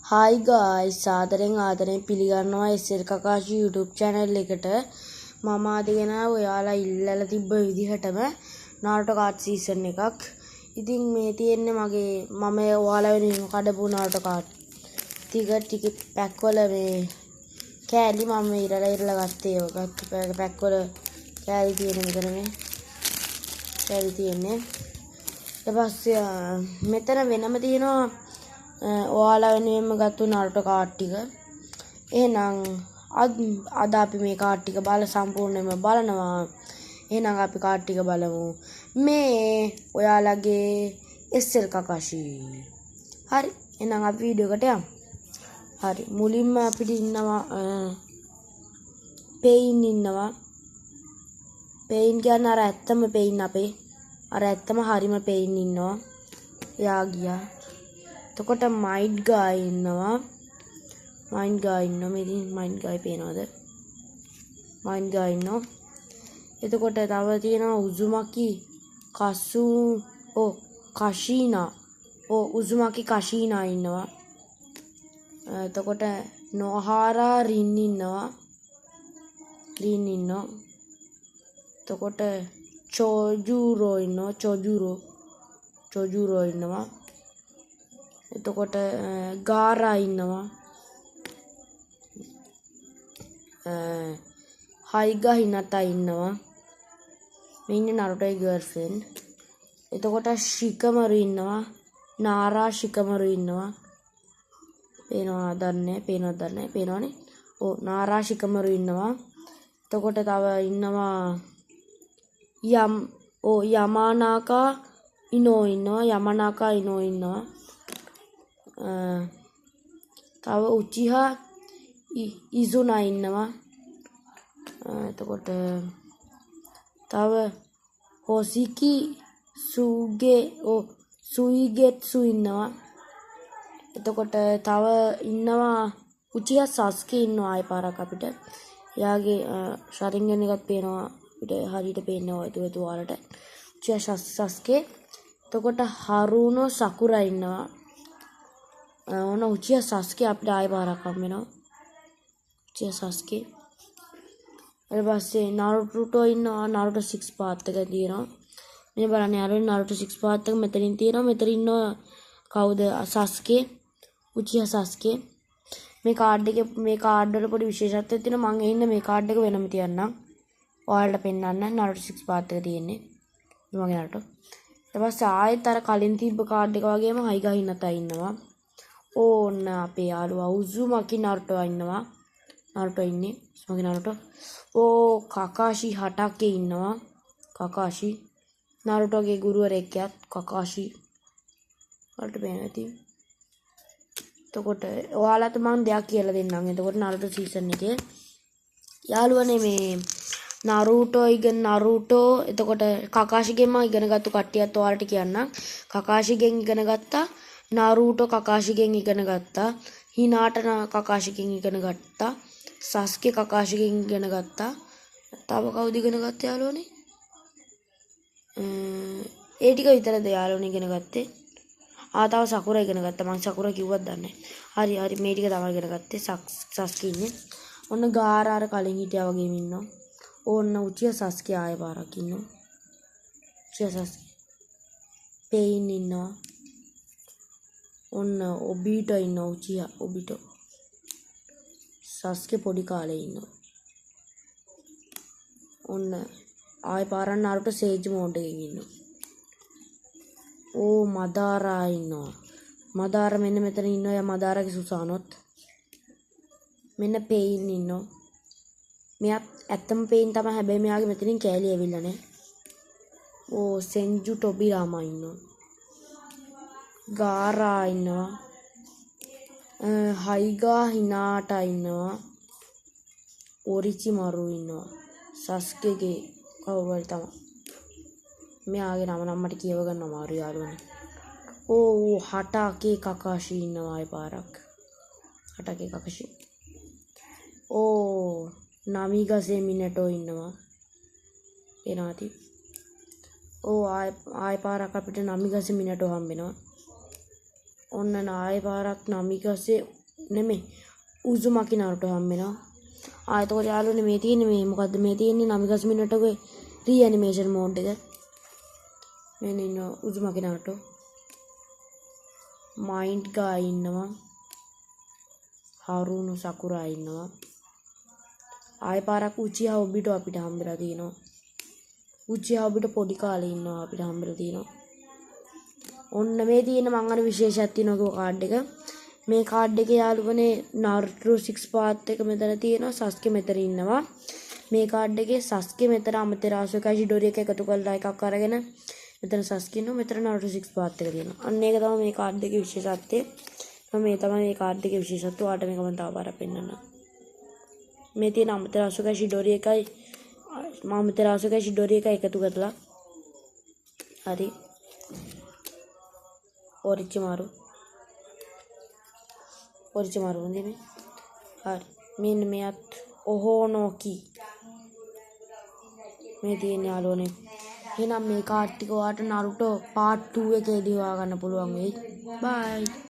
Hi guys, ආදරෙන් පිළිගන්නවා SL කකාෂි YouTube channel එකට. මම අද ගෙනාව ඔයාලා ඉල්ලලා තිබ්බ විදිහටම නාරුටෝ කාඩ් සීසන් එකක්. ඉතින් මේ තියෙන්නේ මම ඔයාලා වෙනුවෙන් කඩපු නාරුටෝ කාඩ් ටික පැක් වල මේ කෑලි මම ඉරලා ගත්තේ. පැක් වල කෑලි තියෙන මෙතන මේ කෑලි තියෙන්නේ. ඊට පස්සේ මෙතන වෙනම තියෙනවා ඔයාලා වෙනුවෙන්ම ගත්තු නාරුටෝ කාඩ් ටික. එහෙනම් අද අපි මේ කාඩ් ටික සම්පූර්ණයෙන්ම බලනවා. එහෙනම් අපි කාඩ් ටික බලමු. මේ ඔයාලගේ SL කකාෂි. හරි. එහෙනම් අපි වීඩියෝ එකට යමු. හරි. මුලින්ම අපිට ඉන්නවා පේයින් ඉන්නවා. පේයින් කියන්නේ අර ඇත්තම පේයින් අපේ. අර ඇත්තම හරිම පේයින් ඉන්නවා. එයා ගියා. එතකොට මයිඩ් ගායි ඉන්නවා. මේ මයිඩ් ගායි පේනවද? මයිඩ් ගායි ඉන්නවා. එතකොට තව තියෙනවා උසුමකි කෂීනා. උසුමකි කෂීනා ඉන්නවා. එතකොට නොහාරා රින් ඉන්නවා. එතකොට චෝජුරෝ ඉන්නවා. එතකොට ගාරා ඉන්නවා. හයිගා හිනතා ඉන්නවා. මේ ඉන්නේ නාරුටෝගේ ගර්ල්ෆ්‍රෙන්ඩ්. එතකොට ශිකමරු ඉන්නවා. නාරා ශිකමරු ඉන්නවා. පේනවද දන්නේ? නාරා ශිකමරු ඉන්නවා. එතකොට තව ඉන්නවා යමානාකා ඉනෝ ඉන්නවා. තව උචිහා ඉසුනා ඉන්නවා. එතකොට තව හොසිකි සුයිගෙට්සු ඉන්නවා. එතකොට තව ඉන්නවා උචිහා සස්කේ ඉන්නවා. ආයෙ පාරක් අපිට එයාගේ ශරින්ගන් එකක් පේනවා. අපිට හරියට පේන්නේ ඔය ඔයාලට උචිහා සස්කේ. එතකොට හරුනෝ සකුරා ඉන්නවා. උචිහා සස්කේ අපිට ආයෙ පාරක් හම්බ වෙනවා. උචිහා සස්කේ. ඊට පස්සේ නාරුටෝ ඉන්නවා. නාරුටෝ 6 පාත් එක තියෙනවා. මේ බලන්න යාළුවනේ නාරුටෝ 6 පාත් එක මෙතනින් තියෙනවා. මෙතන ඉන්නවා කවුද? සස්කේ. උචිහා සස්කේ. මේ කාඩ් වල පොඩි විශේෂත්වයක් තියෙනවා. මම ඉන්න මේ කාඩ් එක වෙනම තියන්නම්. ඔයාලට පෙන්නන්න. නාරුටෝ 6 පාත් එක තියෙන්නේ. මගේ නාරුටෝ. ඊට පස්සේ ආයෙත් අර කලින් තිබ්බ කාඩ් එක වගේම හයිගා හිනතා ඉන්නවා. ඕන්න අපේ යාළුවා උසුමකි නාරුටෝ ඉන්නවා. නාරුටෝ ඉන්නේ. මගේ නාරුටෝ. කකාෂි හටාකේ ඉන්නවා. කකාෂි නාරුටෝගේ ගුරුවරයෙක්යත් කකාෂි. ඔයාලට පේනවා ඇති. එතකොට ඔයාලට මම දෙයක් කියලා දෙන්නම්. එතකොට නාරුටෝ සීසන් එකේ යාළුවනේ මේ නාරුටෝ එතකොට කකාෂිගෙන්ම ඉගෙනගත්තු කට්ටියත් ඔයාලට කියන්නම්. කකාෂිගෙන් ඉගෙන ගත්තා. නාරුටෝ කකාෂිගෙන් ඉගෙන ගත්තා. හිනාටා කකාෂිගෙන් ඉගෙන ගත්තා. සස්කේ කකාෂිගෙන් ඉගෙන ගත්තා. තව කවුද ඉගෙන ගත්තේ යාළුවනේ? ඒ ටික විතරද යාළුවනේ ඉගෙන ගත්තේ? තව සකුරා ඉගෙන ගත්තා. මම සකුරා කිව්වත් දන්නේ නැහැ. හරි මේ ටික තමයි ඉගෙන ගත්තේ. සස්කේ ඉන්නේ. ඔන්න ගාරාර කලින් හිටියා වගේම ඉන්නවා. ඕන්න උචිහා සස්කේ ආයෙ පාරක් ඉන්නවා. උචිහා සස්කේ. පේයින් ඉන්නවා. ඔන්න ඔබීටෝ ඉන්නවා. උචිහා ඔබීටෝ. සස්කේ පොඩි කාලේ ඉන්නවා. ඔන්න ආයෙ පාරක් නාරුටෝ සේජ් මෝඩ් එකකින් ඉන්නවා. මදාරා ඉන්නවා. මදාරා මෙන්න මෙතන ඉන්නවා. මදාරාගේ සුසානොත්. මෙන්න පේයින් ඉන්නවා. මෙයාත් ඇත්තම පේයින් තමයි. හැබැයි මෙයාගේ මෙතනින් කෑලි ඇවිල්ලා නැහැ. සෙන්ජු ටොබිරාමා ඉන්නවා. ගාරා ඉන්නවා. හයිගා හිනාටා ඉන්නවා. ඔරිචිමරු ඉන්නවා. සස්කේගේ කවුරු තමයි. මෙයාගේ නම නම් මට කියව ගන්න අමාරුයි යාළුවනේ. හටාකේ කකාෂි ඉන්නවා. ආයෙ පාරක්. හටාකේ කකාෂි. නමිගසේ මිනටෝ ඉන්නවා. එනාති. ආයෙ පාරක් අපිට නමිගසේ මිනටෝ හම්බ වෙනවා. ඔන්න නාය පාරක් නමිකසේ නෙමෙයි උසුමකි නාරුටෝ හම්බෙනවා. එතකොට යාළුවනේ මේ තියෙන්නේ මේ මොකද්ද මේ තියෙන්නේ නමිකස් මිනිටගේ රීඇනිමේෂන් මෝඩ් එක. මෙන්න ඉන්නවා උසුමකි නාරුටෝ. මයින්ඩ් ගා ඉන්නවා. හරුණු සකුරා ඉන්නවා. ආය පාරක් උචිහා ඔබිට අපිට හම්බෙලා තියෙනවා. උචිහා ඔබිට පොඩි කාලේ ඉන්නවා අපිට හම්බෙලා තියෙනවා. ඔන්න මේ තියෙන මං අර විශේෂයක් තියෙනවා කාඩ් එක. මේ කාඩ් එකේ යාළුවනේ නාරුටෝ 6 පාත් එක මෙතන තියෙනවා. සස්කේ මෙතන ඉන්නවා. මේ කාඩ් එකේ සස්කේ මෙතන අමතෙරාසු එකයි ෂිඩෝරි එක එකතු කරලා එකක් අරගෙන මෙතන සස්කේ ඉන්නවා. මෙතන නාරුටෝ 6 පාත් එක තියෙනවා. අන්න ඒක තමයි මේ කාඩ් එකේ විශේෂත්වය. මේ තමයි මේ කාඩ් එකේ විශේෂත්වය. ඔයාලට මේක මම තව පාරක් පෙන්නන්නම්. මේ තියෙන අමතෙරාසු එකයි ෂිඩෝරි එකයි අමතෙරාසු එකයි ෂිඩෝරි එකයි එකතු කරලා හරි ඔරිචිමාරු හොඳේ මේ. හරි මෙන්න මෙයත් ඔහෝනෝකි මේ තියෙන යාළුවනේ. එහෙනම් මේ කාඩ් ටික ඔයාලට නාරුටෝ පාර්ට් 2 එකේදී හොයා ගන්න පුළුවන් වෙයි. බයි.